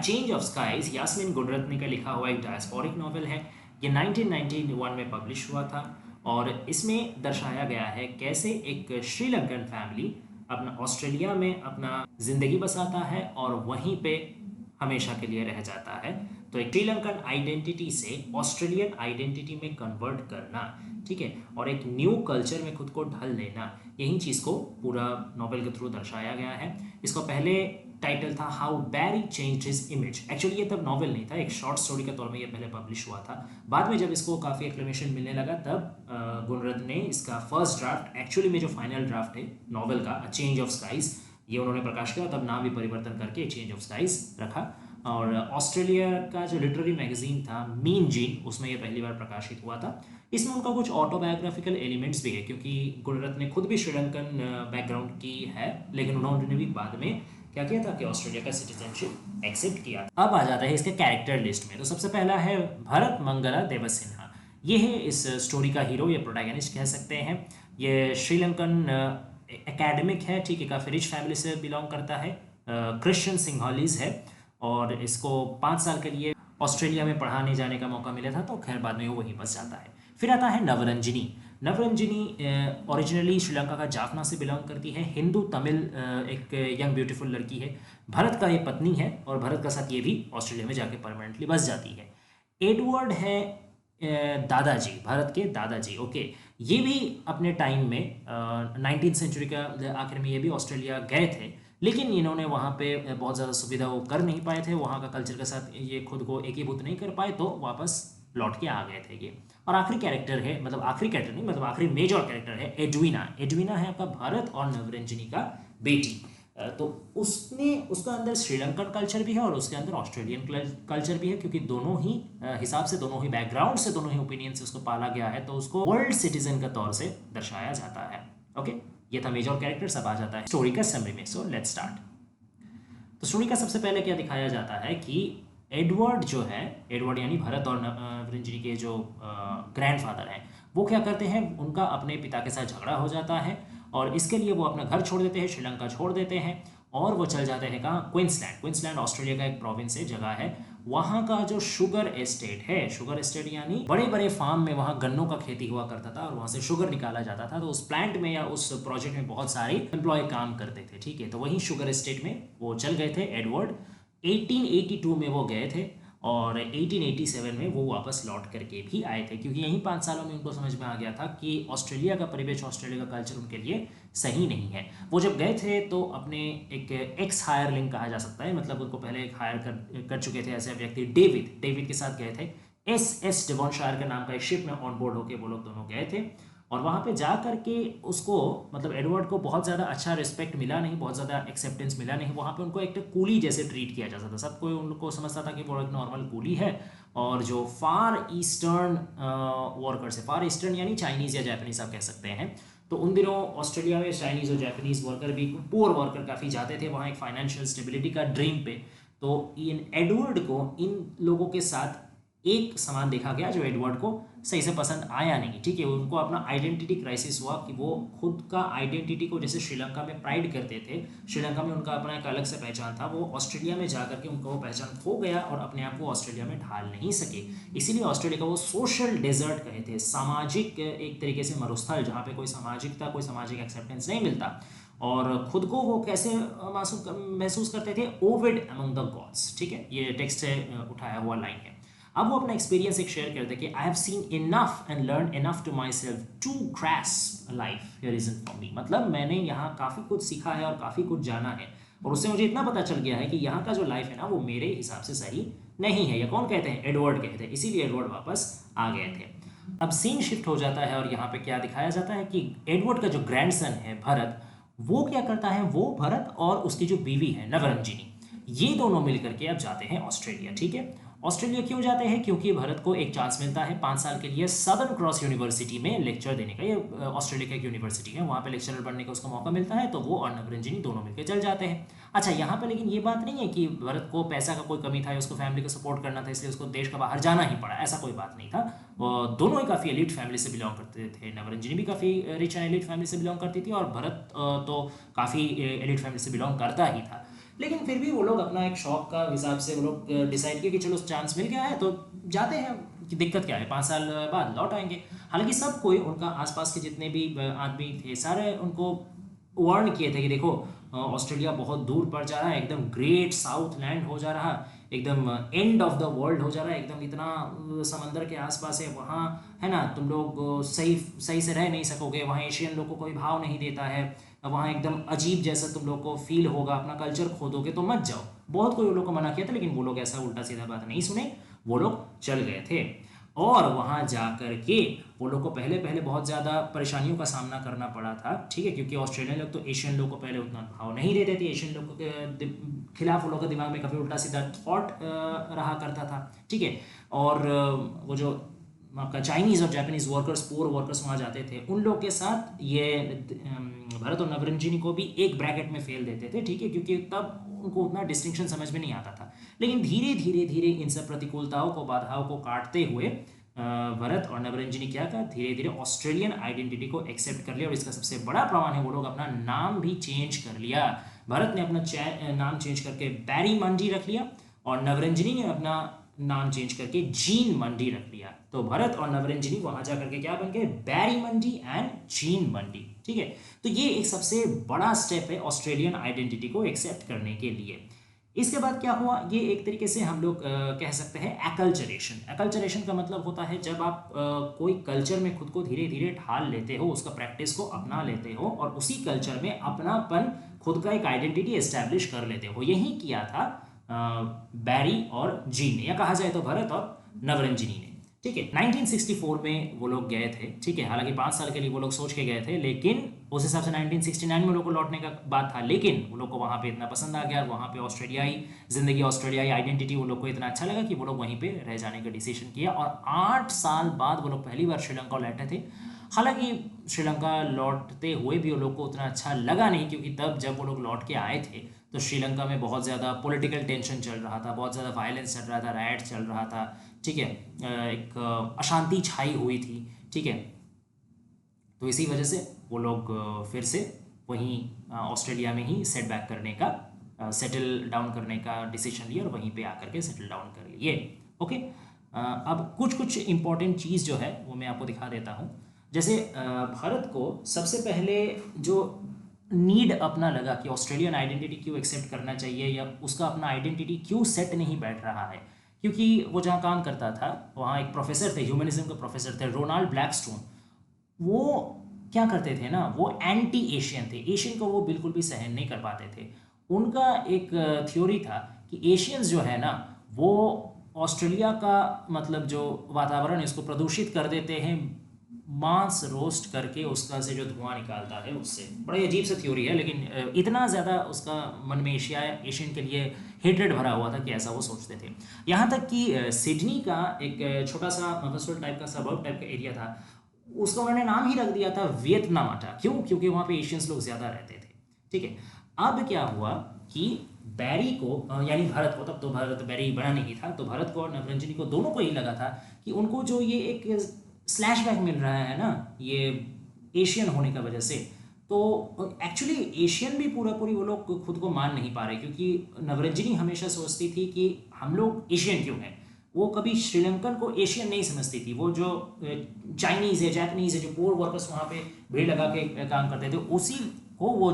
Change of skies Yasmin गुलरत्ने का लिखा हुआ एक डायस्पोरिक नॉवल है। ये 1991 में पब्लिश हुआ था और इसमें दर्शाया गया है कैसे एक श्रीलंकन फैमिली अपना ऑस्ट्रेलिया में अपना ज़िंदगी बसाता है और वहीं पे हमेशा के लिए रह जाता है। तो एक श्रीलंकन आइडेंटिटी से ऑस्ट्रेलियन आइडेंटिटी में कन्वर्ट करना, ठीक है, और एक न्यू कल्चर में खुद को ढल लेना, यही चीज़ को पूरा नॉवेल के थ्रू दर्शाया गया है। इसको पहले टाइटल था how Barry changed his image. Actually ये तब नॉवेल नहीं था, एक शॉर्ट स्टोरी के तौर में ये पहले पब्लिश हुआ था। बाद में जब इसको काफ़ी एक्लेमेशन मिलने लगा तब गुलरत्ने ने इसका फर्स्ट ड्राफ्ट, एक्चुअली में जो फाइनल ड्राफ्ट है नॉवेल का चेंज ऑफ स्काइज, ये उन्होंने प्रकाश किया। तब नाम भी परिवर्तन करके चेंज ऑफ स्काइज रखा। और ऑस्ट्रेलिया का जो लिटरेरी मैगजीन था मीन जीन, उसमें ये पहली बार प्रकाशित हुआ था। इसमें उनका कुछ ऑटोबायोग्राफिकल एलिमेंट्स भी है क्योंकि गुलरत्ने खुद भी श्रीलंकन बैकग्राउंड की है, लेकिन उन्होंने भी बाद में क्या किया था कि ऑस्ट्रेलिया का सिटीजनशिप एक्सेप्ट किया। अब आ जाता है इसके कैरेक्टर लिस्ट में। तो सबसे पहला है भरत मंगला देवसिन्हा। ये है इस स्टोरी का हीरो, ये प्रोटैगनिस्ट कह सकते हैं। ये श्रीलंकन एकेडमिक है, ठीक है, काफ़ी रिच फैमिली से बिलोंग करता है, क्रिश्चियन सिंघालीज है और इसको 5 साल के लिए ऑस्ट्रेलिया में पढ़ाने जाने का मौका मिला था, तो खैर बाद में वो वहीं बस जाता है। फिर आता है नवरंजनी। नवरंजनी ओरिजिनली श्रीलंका का जाफना से बिलोंग करती है, हिंदू तमिल एक यंग ब्यूटीफुल लड़की है। भरत का ये पत्नी है और भरत का साथ ये भी ऑस्ट्रेलिया में जाके परमानेंटली बस जाती है। एडवर्ड है दादाजी, भारत के दादाजी, ओके। ये भी अपने टाइम में 19th सेंचुरी का आखिर में ये भी ऑस्ट्रेलिया गए थे, लेकिन इन्होंने वहाँ पे बहुत ज़्यादा सुविधा वो कर नहीं पाए थे, वहाँ का कल्चर के साथ ये खुद को एकीभूत नहीं कर पाए, तो वापस लौट के आ गए थे ये। और आखिरी कैरेक्टर है, मतलब आखिरी कैरेक्टर नहीं, मतलब आखिरी मेजर कैरेक्टर है एडविना। एडविना है आपका भारत और नवरंजनी का बेटी। तो उसका अंदर श्रीलंकन कल्चर भी है और उसके अंदर ऑस्ट्रेलियन कल्चर भी है, क्योंकि दोनों ही हिसाब से, दोनों ही बैकग्राउंड से, दोनों ही ओपिनियन से उसको पाला गया है, तो उसको वर्ल्ड सिटीजन का तौर से दर्शाया जाता है। ओके, ये था मेजर कैरेक्टर। सब आ जाता है स्टोरी का समरी में। So let's start. तो स्टोरी का सबसे पहले क्या दिखाया जाता है कि एडवर्ड जो है, एडवर्ड यानी भरत और नवरंजनी के जो ग्रैंडफादर हैं, वो क्या करते हैं, उनका अपने पिता के साथ झगड़ा हो जाता है और इसके लिए वो अपना घर छोड़ देते हैं, श्रीलंका छोड़ देते हैं और वो चल जाते हैं कहाँ, क्वींसलैंड। क्वींसलैंड ऑस्ट्रेलिया का एक प्रोविंस है, जगह है। वहाँ का जो शुगर एस्टेट है, शुगर एस्टेट यानी बड़े बड़े फार्म में वहाँ गन्नों का खेती हुआ करता था और वहाँ से शुगर निकाला जाता था। तो उस प्लांट में या उस प्रोजेक्ट में बहुत सारे एम्प्लॉय काम करते थे, ठीक है। तो वहीं शुगर एस्टेट में वो चल गए थे एडवर्ड। 1882 में वो गए थे और 1887 में वो वापस लौट करके भी आए थे, क्योंकि यहीं 5 सालों में उनको समझ में आ गया था कि ऑस्ट्रेलिया का परिवेश, ऑस्ट्रेलिया का कल्चर उनके लिए सही नहीं है। वो जब गए थे तो अपने एक एक्स हायरलिंग कहा जा सकता है, मतलब उनको पहले एक हायर कर चुके थे ऐसे व्यक्ति, डेविड के साथ गए थे। एस डिवॉनशायर के नाम का एक शिप में ऑन बोर्ड होके वो लोग दोनों गए थे और वहाँ पे जा करके उसको, मतलब एडवर्ड को बहुत ज़्यादा अच्छा रिस्पेक्ट मिला नहीं, बहुत ज़्यादा एक्सेप्टेंस मिला नहीं। वहाँ पे उनको एक कूली जैसे ट्रीट किया जाता था, सब कोई उनको समझता था कि वो एक नॉर्मल कूली है। और जो फार ईस्टर्न वर्कर्स है, फार ईस्टर्न यानी चाइनीज़ या जापानीज़ आप कह सकते हैं, तो उन दिनों ऑस्ट्रेलिया में चाइनीज़ और जापानीज़ वर्कर भी, पुअर वर्कर काफ़ी जाते थे वहाँ एक फाइनेंशियल स्टेबिलिटी का ड्रीम पे। तो इन एडवर्ड को इन लोगों के साथ एक समान देखा गया जो एडवर्ड को सही से पसंद आया नहीं, ठीक है। उनको अपना आइडेंटिटी क्राइसिस हुआ कि वो खुद का आइडेंटिटी को, जैसे श्रीलंका में प्राइड करते थे, श्रीलंका में उनका अपना एक अलग से पहचान था, वो ऑस्ट्रेलिया में जाकर के उनका वो पहचान खो गया और अपने आप को ऑस्ट्रेलिया में ढाल नहीं सके। इसीलिए ऑस्ट्रेलिया का वो सोशल डेजर्ट कहे थे, सामाजिक एक तरीके से मरुस्थल, जहाँ पे कोई सामाजिकता, कोई सामाजिक एक्सेप्टेंस नहीं मिलता। और खुद को वो कैसे महसूस करते थे, ओविड अमंग द गॉड्स, ठीक है, ये टेक्स्ट से उठाया हुआ लाइन है। अब वो अपना एक्सपीरियंस एक शेयर करते हैं कि I have seen enough and learn enough to myself to grasp life here isn't for me. मतलब मैंने यहाँ काफ़ी कुछ सीखा है और काफ़ी कुछ जाना है और उससे मुझे इतना पता चल गया है कि यहाँ का जो लाइफ है ना, वो मेरे हिसाब से सही नहीं है। या कौन कहते हैं, एडवर्ड कहते हैं। इसीलिए एडवर्ड वापस आ गए थे। अब सीन शिफ्ट हो जाता है और यहाँ पे क्या दिखाया जाता है कि एडवर्ड का जो ग्रैंडसन है भरत, वो क्या करता है, वो भरत और उसकी जो बीवी है नवरंजनी, ये दोनों मिलकर के अब जाते हैं ऑस्ट्रेलिया, ठीक है। ऑस्ट्रेलिया क्यों जाते हैं, क्योंकि भारत को एक चांस मिलता है 5 साल के लिए सदर्न क्रॉस यूनिवर्सिटी में लेक्चर देने का। ये ऑस्ट्रेलिया की एक यूनिवर्सिटी है, वहाँ पे लेक्चरर बनने का उसको मौका मिलता है, तो वो और नवरंजनी दोनों मिलकर चल जाते हैं। अच्छा, यहाँ पे लेकिन ये बात नहीं है कि भारत को पैसा का कोई कमी था, उसको फैमिली को सपोर्ट करना था, इसलिए उसको देश का बाहर जाना ही पड़ा, ऐसा कोई बात नहीं था। दोनों ही काफ़ी एलिट फैमिली से बिलोंग करते थे। नवरंजनी भी काफ़ी रिच एंड एलिट फैमिली से बिलोंग करती थी और भरत तो काफ़ी एलिट फैमिली से बिलोंग करता ही था। लेकिन फिर भी वो लोग अपना एक शौक का हिसाब से वो लोग डिसाइड किया कि चलो चांस मिल गया है तो जाते हैं, कि दिक्कत क्या है, 5 साल बाद लौट आएंगे। हालांकि सब कोई, उनका आसपास के जितने भी आदमी थे सारे उनको वार्न किए थे कि देखो ऑस्ट्रेलिया बहुत दूर पड़ जा रहा है, एकदम ग्रेट साउथ लैंड हो जा रहा है, एकदम एंड ऑफ द वर्ल्ड हो जा रहा है, एकदम इतना समंदर के आसपास है वहाँ, है ना, तुम लोग सही सही से रह नहीं सकोगे वहाँ, एशियन लोग को कोई भाव नहीं देता है वहाँ, एकदम अजीब जैसा तुम लोग को फील होगा, अपना कल्चर खो दोगे तो मत जाओ। बहुत कोई वो लोग को मना किया था, लेकिन वो लोग ऐसा उल्टा सीधा बात नहीं सुने, वो लोग चल गए थे। और वहाँ जा कर के वो लोग को पहले पहले बहुत ज़्यादा परेशानियों का सामना करना पड़ा था, ठीक है, क्योंकि ऑस्ट्रेलियन लोग तो एशियन लोग को पहले उतना भाव नहीं देते थे, एशियन लोग के खिलाफ वो लोग के दिमाग में काफ़ी उल्टा सीधा थॉट रहा करता था, ठीक है। और वो जो आपका चाइनीज़ और जापानीज़ वर्कर्स, पोर वर्कर्स वहाँ जाते थे, उन लोग के साथ ये भरत और नवरंजनी को भी एक ब्रैकेट में फेल देते थे, ठीक है, क्योंकि तब उनको उतना डिस्टिंक्शन समझ में नहीं आता था। लेकिन धीरे धीरे धीरे इन सब प्रतिकूलताओं को, बाधाओं को काटते हुए भरत और नवरंजनी क्या कहा, धीरे धीरे ऑस्ट्रेलियन आइडेंटिटी को एक्सेप्ट कर लिया। और इसका सबसे बड़ा प्रमाण है वो लोग अपना नाम भी चेंज कर लिया। भरत ने अपना नाम चेंज करके बैरी मंडी रख लिया और नवरंजनी ने अपना नाम चेंज करके जीन मंडी रख लिया। तो भरत और नवरंजनी वहां जाकर के क्या बन गए, बैरी मंडी एंड जीन मंडी, ठीक है। तो ये एक सबसे बड़ा स्टेप है ऑस्ट्रेलियन आइडेंटिटी को एक्सेप्ट करने के लिए। इसके बाद क्या हुआ, ये एक तरीके से हम लोग कह सकते हैं एक्लचरेशन। एक्लचरेशन का मतलब होता है जब आप कोई कल्चर में खुद को धीरे धीरे ढाल लेते हो, उसका प्रैक्टिस को अपना लेते हो और उसी कल्चर में अपनापन, खुद का एक आइडेंटिटी एस्टैब्लिश कर लेते हो। यही किया था बैरी और जीन ने, या कहा जाए तो भरत और नवरंजनी ने, ठीक है। 1964 में वो लोग गए थे, ठीक है, हालांकि 5 साल के लिए वो लोग सोच के गए थे, लेकिन उस हिसाब से 1969 में लोग को लौटने का बात था, लेकिन वो लोग को वहाँ पे इतना पसंद आ गया, वहाँ पे ऑस्ट्रेलियाई जिंदगी, ऑस्ट्रेलियाई आइडेंटिटी वो लोग को इतना अच्छा लगा कि वो लोग वहीं पे रह जाने का डिसीजन किया। और 8 साल बाद वो लोग पहली बार श्रीलंका लौटे थे। हालांकि श्रीलंका लौटते हुए भी वो लोग को उतना अच्छा लगा नहीं, क्योंकि तब जब वो लोग लौट के आए थे तो श्रीलंका में बहुत ज़्यादा पॉलिटिकल टेंशन चल रहा था, बहुत ज़्यादा वायलेंस चल रहा था, राइट चल रहा था, ठीक है, एक अशांति छाई हुई थी, ठीक है। तो इसी वजह से वो लोग फिर से वहीं ऑस्ट्रेलिया में ही सेट बैक करने का, सेटल डाउन करने का डिसीजन लिया और वहीं पे आकर के सेटल डाउन कर लिए, ओके। अब कुछ कुछ इंपॉर्टेंट चीज़ जो है वो मैं आपको दिखा देता हूँ। जैसे भारत को सबसे पहले जो नीड अपना लगा कि ऑस्ट्रेलियन आइडेंटिटी क्यों एक्सेप्ट करना चाहिए, या उसका अपना आइडेंटिटी क्यों सेट नहीं बैठ रहा है, क्योंकि वो जहाँ काम करता था वहाँ एक प्रोफेसर थे, ह्यूमनिज्म के प्रोफेसर थे, रोनाल्ड ब्लैकस्टोन। वो क्या करते थे ना, वो एंटी एशियन थे, एशियन को वो बिल्कुल भी सहन नहीं कर पाते थे। उनका एक थ्योरी था कि एशियंस जो है ना वो ऑस्ट्रेलिया का मतलब जो वातावरण है इसको प्रदूषित कर देते हैं, मांस रोस्ट करके उसका से जो धुआं निकालता है उससे। बड़ी अजीब सा थ्योरी है, लेकिन इतना ज़्यादा उसका मन में एशियन के लिए हेट्रेड भरा हुआ था कि ऐसा वो सोचते थे। यहाँ तक कि सिडनी का एक छोटा सा मफस्वल टाइप का सबर्ब टाइप का एरिया था, उसका उन्होंने नाम ही रख दिया था वियतनामाटा। क्यों? क्योंकि वहाँ पे एशियंस लोग ज़्यादा रहते थे, ठीक है। अब क्या हुआ कि बैरी को यानी भरत को, तब तो भरत बैरी बना नहीं था, तो भरत को और नवरंजनी को दोनों को ही लगा था कि उनको जो ये एक स्लैशबैक मिल रहा है ना ये एशियन होने का वजह से, तो एक्चुअली एशियन भी पूरी वो लोग खुद को मान नहीं पा रहे, क्योंकि नवरंजनी हमेशा सोचती थी कि हम लोग एशियन क्यों हैं। वो कभी श्रीलंकन को एशियन नहीं समझती थी। वो जो चाइनीज़ है, जापानीज़ है, जो पोर वर्कर्स वहाँ पे भीड़ लगा के काम करते थे, उसी को वो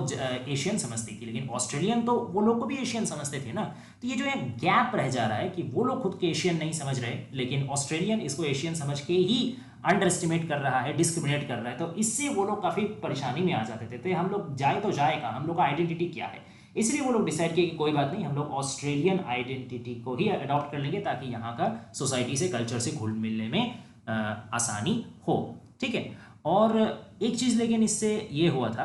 एशियन समझती थी। लेकिन ऑस्ट्रेलियन तो वो लोग को भी एशियन समझते थे ना। तो ये जो एक गैप रह जा रहा है कि वो लोग खुद के एशियन नहीं समझ रहे, लेकिन ऑस्ट्रेलियन इसको एशियन समझ के ही अंडर एस्टिमेट कर रहा है, डिस्क्रिमिनेट कर रहा है, तो इससे वो लोग काफ़ी परेशानी में आ जाते थे। तो हम लोग जाए तो जाए कहाँ, हम लोग का आइडेंटिटी क्या है। इसलिए वो लोग डिसाइड किए कि कोई बात नहीं, हम लोग ऑस्ट्रेलियन आइडेंटिटी को ही अडॉप्ट कर लेंगे, ताकि यहाँ का सोसाइटी से, कल्चर से घुल मिलने में आसानी हो, ठीक है। और एक चीज़ लेकिन इससे ये हुआ था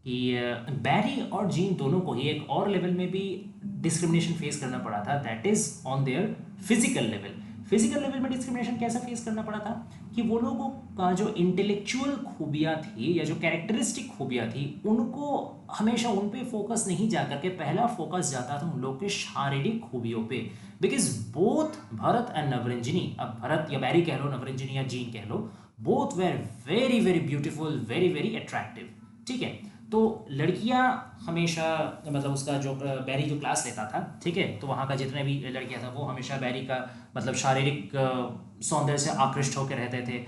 कि बैरी और जीन दोनों को ही एक और लेवल में भी डिस्क्रिमिनेशन फेस करना पड़ा था, that is on their physical level. Physical level में डिस्क्रिमिनेशन कैसा फेस करना पड़ा था कि वो लोगों का जो इंटेलेक्चुअल खूबियाँ थी या जो कैरेक्टरिस्टिक खूबियाँ थी, उनको हमेशा उन पे फोकस नहीं जा करके पहला फोकस जाता था उन लोग के शारीरिक खूबियों पे। बिकॉज बोथ भरत एंड नवरंजनी, अब भरत या बैरी कह लो, नवरंजनी या जीन कह लो, both were very very beautiful, very very attractive, ठीक है। तो लड़कियां हमेशा, मतलब उसका जो बैरी जो क्लास लेता था, ठीक है, तो वहाँ का जितने भी लड़कियां था वो हमेशा बैरी का मतलब शारीरिक सौंदर्य से आकृष्ट होकर रहते थे,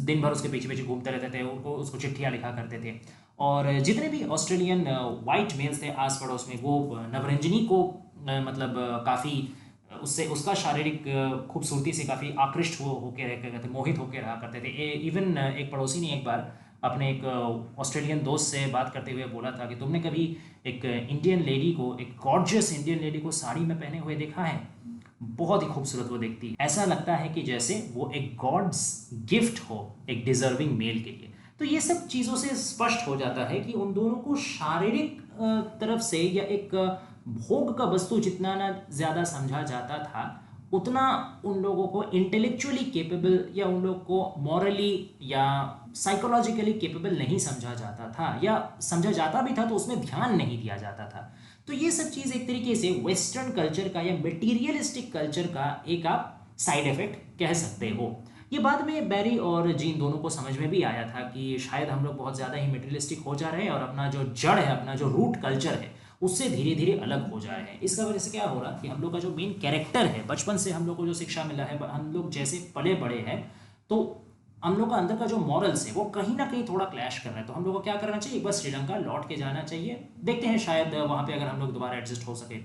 दिन भर उसके पीछे पीछे घूमते रहते थे, उनको उसको चिट्ठियाँ लिखा करते थे। और जितने भी ऑस्ट्रेलियन वाइट मेल्स थे आस पड़ोस में, वो नवरंजनी को मतलब काफ़ी उससे उसका शारीरिक खूबसूरती से काफ़ी आकृष्ट होके रह करते थे, मोहित होकर रहा करते थे। इवन एक पड़ोसी ने एक बार अपने एक ऑस्ट्रेलियन दोस्त से बात करते हुए बोला था कि तुमने कभी एक इंडियन लेडी को, एक गॉर्जियस इंडियन लेडी को साड़ी में पहने हुए देखा है? बहुत ही खूबसूरत वो दिखती है, ऐसा लगता है कि जैसे वो एक गॉड्स गिफ्ट हो एक डिजर्विंग मेल के लिए। तो ये सब चीज़ों से स्पष्ट हो जाता है कि उन दोनों को शारीरिक तरफ से या एक भोग का वस्तु जितना ना ज़्यादा समझा जाता था, उतना उन लोगों को इंटेलेक्चुअली केपेबल या उन लोग को मॉरली या साइकोलॉजिकली केपेबल नहीं समझा जाता था, या समझा जाता भी था तो उसमें ध्यान नहीं दिया जाता था। तो ये सब चीज़ एक तरीके से वेस्टर्न कल्चर का या मटेरियलिस्टिक कल्चर का एक आप साइड इफेक्ट कह सकते हो। ये बाद में बैरी और जीन दोनों को समझ में भी आया था कि शायद हम लोग बहुत ज़्यादा ही मटेरियलिस्टिक हो जा रहे हैं और अपना जो जड़ है, अपना जो रूट कल्चर है, उससे धीरे धीरे अलग हो जा रहे हैं। इसका वजह से क्या हो रहा है कि हम लोग का जो मेन कैरेक्टर है, बचपन से हम लोग को जो शिक्षा मिला है, हम लोग जैसे पले बड़े हैं, तो हम लोग का अंदर का जो मॉरल्स है वो कहीं ना कहीं थोड़ा क्लैश कर रहा है। तो हम लोग को क्या करना चाहिए, एक बार श्रीलंका लौट के जाना चाहिए। देखते हैं शायद वहाँ पे अगर हम लोग दोबारा एडजस्ट हो सके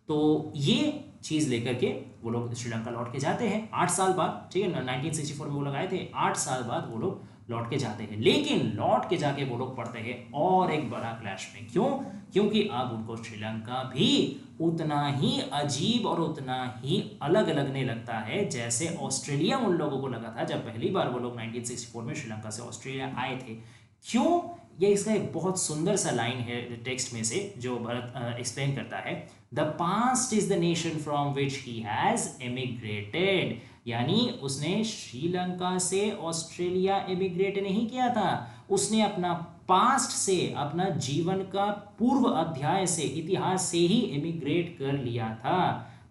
तो ये चीज़ लेकर के वो लोग श्रीलंका लौट के जाते हैं 8 साल बाद, ठीक है, 1964 में वो लोग आए थे, 8 साल बाद वो लोग लौट के जाते हैं। लेकिन लौट के जाके वो लोग पड़ते हैं और एक बड़ा क्लैश में। क्यों? क्योंकि अब उनको श्रीलंका भी उतना ही अजीब और उतना ही अलग लगने लगता है जैसे ऑस्ट्रेलिया उन लोगों को लगा था जब पहली बार वो लोग 1964 में श्रीलंका से ऑस्ट्रेलिया आए थे। क्यों? ये इसका एक बहुत सुंदर सा लाइन है टेक्स्ट में से जो भरत एक्सप्लेन करता है, the past is the nation from which he has emigrated. यानी उसने श्रीलंका से ऑस्ट्रेलिया एमिग्रेट नहीं किया था, उसने अपना पास्ट से, अपना जीवन का पूर्व अध्याय से, इतिहास से ही एमिग्रेट कर लिया था।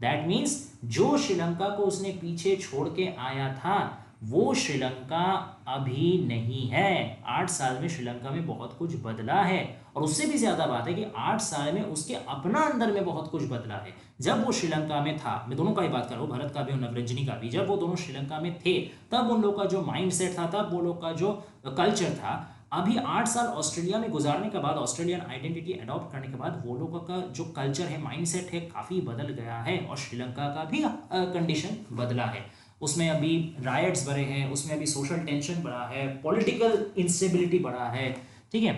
दैट मीन्स जो श्रीलंका को उसने पीछे छोड़ के आया था वो श्रीलंका अभी नहीं है। 8 साल में श्रीलंका में बहुत कुछ बदला है, और उससे भी ज्यादा बात है कि 8 साल में उसके अपना अंदर में बहुत कुछ बदला है। जब वो श्रीलंका में था, मैं दोनों का ही बात कर रहा हूँ, भरत का भी और नवरंजनी का भी, जब वो दोनों श्रीलंका में थे तब उन लोग का जो माइंड सेट था, तब वो लोग का जो कल्चर था, अभी 8 साल ऑस्ट्रेलिया में गुजारने के बाद, ऑस्ट्रेलियन आइडेंटिटी अडॉप्ट करने के बाद वो लोगों का जो कल्चर है, माइंडसेट है, काफ़ी बदल गया है। और श्रीलंका का भी कंडीशन बदला है, उसमें अभी रायट्स बढ़े हैं, उसमें अभी सोशल टेंशन बढ़ा है, पॉलिटिकल इंस्टेबिलिटी बढ़ा है, ठीक है,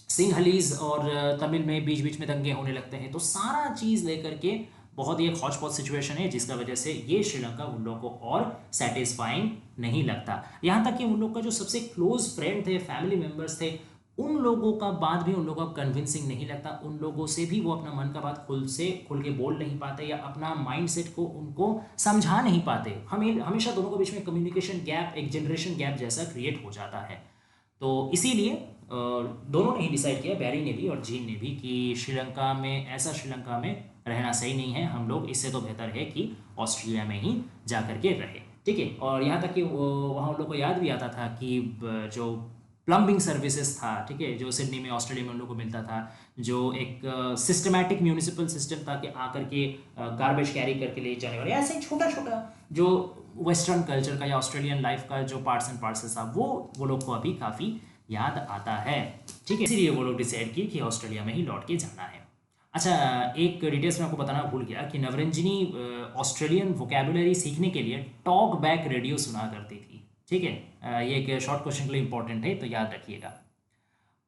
सिंहलीज और तमिल में बीच बीच में दंगे होने लगते हैं। तो सारा चीज़ लेकर के बहुत ही एक हॉच पॉच सिचुएशन है, जिसका वजह से ये श्रीलंका उन लोगों को और सेटिस्फाइंग नहीं लगता। यहाँ तक कि उन लोग का जो सबसे क्लोज फ्रेंड थे, फैमिली मेम्बर्स थे, उन लोगों का बात भी उन लोगों को कन्विंसिंग नहीं लगता। उन लोगों से भी वो अपना मन का बात खुल के बोल नहीं पाते, या अपना माइंडसेट को उनको समझा नहीं पाते। हमेशा दोनों के बीच में कम्युनिकेशन गैप, एक जनरेशन गैप जैसा क्रिएट हो जाता है। तो इसीलिए दोनों ने ही डिसाइड किया, बैरी ने भी और जीन ने भी, कि श्रीलंका में, ऐसा श्रीलंका में रहना सही नहीं है, हम लोग इससे तो बेहतर है कि ऑस्ट्रेलिया में ही जा करके रहे, ठीक है। और यहाँ तक कि वहाँ उन लोग को याद भी आता था कि जो प्लम्बिंग सर्विसेज था, ठीक है, जो सिडनी में, ऑस्ट्रेलिया में उन लोगों को मिलता था, जो एक सिस्टमैटिक म्यूनिसिपल सिस्टम था कि आकर के गार्बेज कैरी करके ले जाने वाले, ऐसे छोटा छोटा जो वेस्टर्न कल्चर का या ऑस्ट्रेलियन लाइफ का जो पार्ट्स एंड पार्सल्स था, वो लोग को अभी काफ़ी याद आता है, ठीक है। इसीलिए वो लोग डिसाइड किए कि ऑस्ट्रेलिया में ही लौट के जाना है। अच्छा, एक डिटेल्स में आपको बताना भूल गया कि नवरंजनी ऑस्ट्रेलियन वोकेबुलरी सीखने के लिए टॉक बैक रेडियो सुना करती थी, ठीक है। ये एक शॉर्ट क्वेश्चन के लिए इंपॉर्टेंट है, तो याद रखिएगा।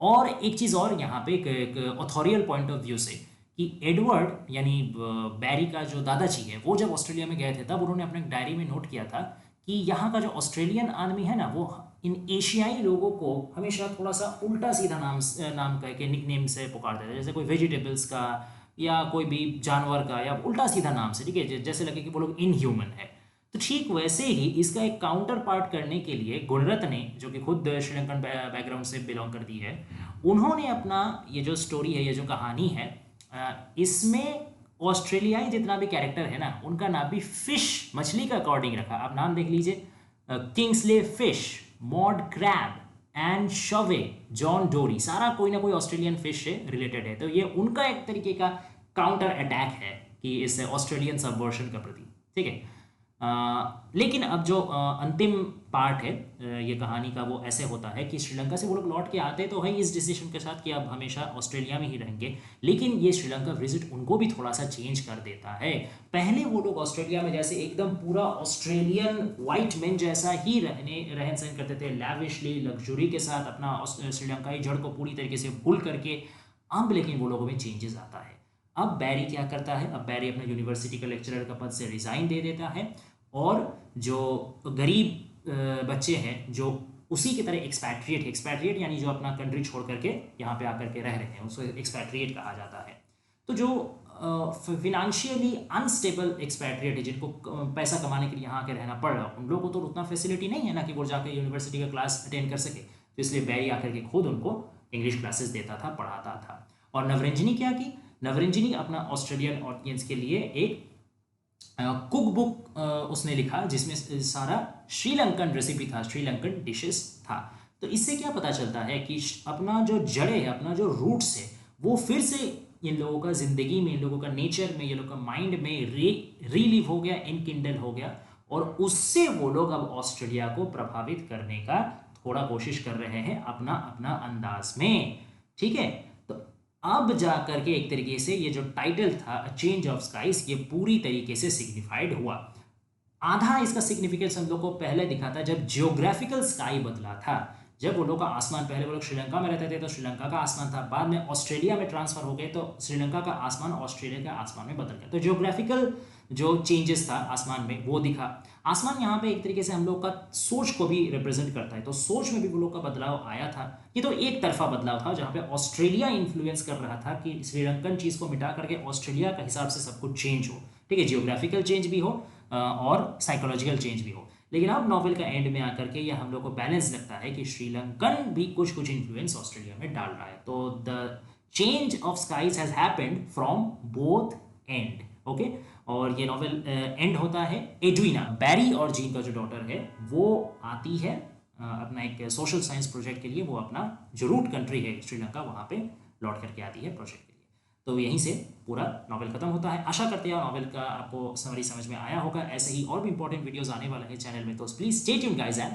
और एक चीज़ और यहाँ पे एक ऑथोरियल पॉइंट ऑफ व्यू से, कि एडवर्ड यानी बैरी का जो दादाजी है, वो जब ऑस्ट्रेलिया में गए थे तब उन्होंने अपने डायरी में नोट किया था कि यहाँ का जो ऑस्ट्रेलियन आदमी है ना, वो इन एशियाई लोगों को हमेशा थोड़ा सा उल्टा सीधा नाम कह के निकनेम से पुकारते थे, जैसे कोई वेजिटेबल्स का या कोई भी जानवर का, या उल्टा सीधा नाम से, ठीक है, जैसे लगे कि वो लोग इनह्यूमन है। तो ठीक वैसे ही इसका एक काउंटर पार्ट करने के लिए गुणरत्न ने, जो कि खुद श्रीलंकन बैकग्राउंड से बिलोंग करती है, उन्होंने अपना ये जो स्टोरी है, ये जो कहानी है, इसमें ऑस्ट्रेलियाई जितना भी कैरेक्टर है ना, उनका नाम भी फिश, मछली का अकॉर्डिंग रखा। आप नाम देख लीजिए, Kingsley fish, mud crab, and शवे, जॉन डोरी, सारा कोई ना कोई ऑस्ट्रेलियन फिश से रिलेटेड है। तो ये उनका एक तरीके का काउंटर अटैक है कि इस ऑस्ट्रेलियन सबवर्शन का प्रति, ठीक है। लेकिन अब जो अंतिम पार्ट है ये कहानी का, वो ऐसे होता है कि श्रीलंका से वो लोग लौट के आते तो है इस डिसीजन के साथ कि अब हमेशा ऑस्ट्रेलिया में ही रहेंगे, लेकिन ये श्रीलंका विजिट उनको भी थोड़ा सा चेंज कर देता है। पहले वो लोग ऑस्ट्रेलिया में जैसे एकदम पूरा ऑस्ट्रेलियन वाइट मैन जैसा ही रहन सहन करते थे, लैविशली लग्जरी के साथ अपना श्रीलंकाई जड़ को पूरी तरीके से भूल करके। अब लेकिन वो लोगों में चेंजेस आता है। अब बैरी क्या करता है, अब बैरी अपना यूनिवर्सिटी का लेक्चरर का पद से रिजाइन दे देता है, और जो गरीब बच्चे हैं जो उसी की तरह एक्सपैट्रिएट यानी जो अपना कंट्री छोड़ करके यहाँ पे आकर के रह रहे हैं, उसको एक्सपैट्रिएट कहा जाता है। तो जो फिनेंशियली अनस्टेबल एक्सपैट्रिएट है, जिनको पैसा कमाने के लिए यहाँ आके रहना पड़ रहा, उन लोगों को तो उतना फैसिलिटी नहीं है ना कि वो जाकर यूनिवर्सिटी का क्लास अटेंड कर सके। तो इसलिए बैरी आकर के खुद उनको इंग्लिश क्लासेस देता था, पढ़ाता था। और नवरंजनी क्या की, नवरंजनी अपना ऑस्ट्रेलियन ऑडियंस के लिए एक कुक बुक उसने लिखा, जिसमें सारा श्रीलंकन रेसिपी था, श्रीलंकन डिशेस था। तो इससे क्या पता चलता है कि अपना जो जड़े है, अपना जो रूट्स है, वो फिर से इन लोगों का ज़िंदगी में, इन लोगों का नेचर में, इन लोगों का माइंड में रीलिव हो गया, इनकिंडल हो गया, और उससे वो लोग अब ऑस्ट्रेलिया को प्रभावित करने का थोड़ा कोशिश कर रहे हैं अपना अपना अंदाज में, ठीक है। तो अब जा करके एक तरीके से ये जो टाइटल था चेंज ऑफ स्काइज, ये पूरी तरीके से सिग्निफाइड हुआ। आधा इसका सिग्निफिकेंस हम लोग को पहले दिखा था जब जियोग्राफिकल स्काई बदला था, जब वो लोग का आसमान, पहले वो लोग श्रीलंका में रहते थे तो श्रीलंका का आसमान था, बाद में ऑस्ट्रेलिया में ट्रांसफर हो गए तो श्रीलंका का आसमान ऑस्ट्रेलिया के आसमान में बदल गया। तो जियोग्राफिकल जो चेंजेस था आसमान में वो दिखा। आसमान यहाँ पे एक तरीके से हम लोग का सोच को भी रिप्रेजेंट करता है, तो सोच में भी वो लोग का बदलाव आया था। ये तो एक तरफा बदलाव था जहाँ पे ऑस्ट्रेलिया इन्फ्लुएंस कर रहा था कि श्रीलंकन चीज़ को मिटा करके ऑस्ट्रेलिया का हिसाब से सब कुछ चेंज हो, ठीक है, जियोग्राफिकल चेंज भी हो और साइकोलॉजिकल चेंज भी हो। लेकिन अब नॉवेल का एंड में आकर के यह हम लोग को बैलेंस लगता है कि श्रीलंकन भी कुछ कुछ इन्फ्लुएंस ऑस्ट्रेलिया में डाल रहा है। तो the change of skies has happened from both end, okay. और ये नॉवेल एंड होता है एडविना, बैरी और जीन का जो डॉटर है वो आती है अपना एक सोशल साइंस प्रोजेक्ट के लिए, वो अपना जो रूट कंट्री है श्रीलंका, वहाँ पे लौट करके आती है प्रोजेक्ट के लिए। तो यहीं से पूरा नॉवेल खत्म होता है। आशा करते हैं नॉवेल का आपको समरी समझ में आया होगा। ऐसे ही और भी इंपॉर्टेंट वीडियोस आने वाले हैं चैनल में, तो please stay tuned guys and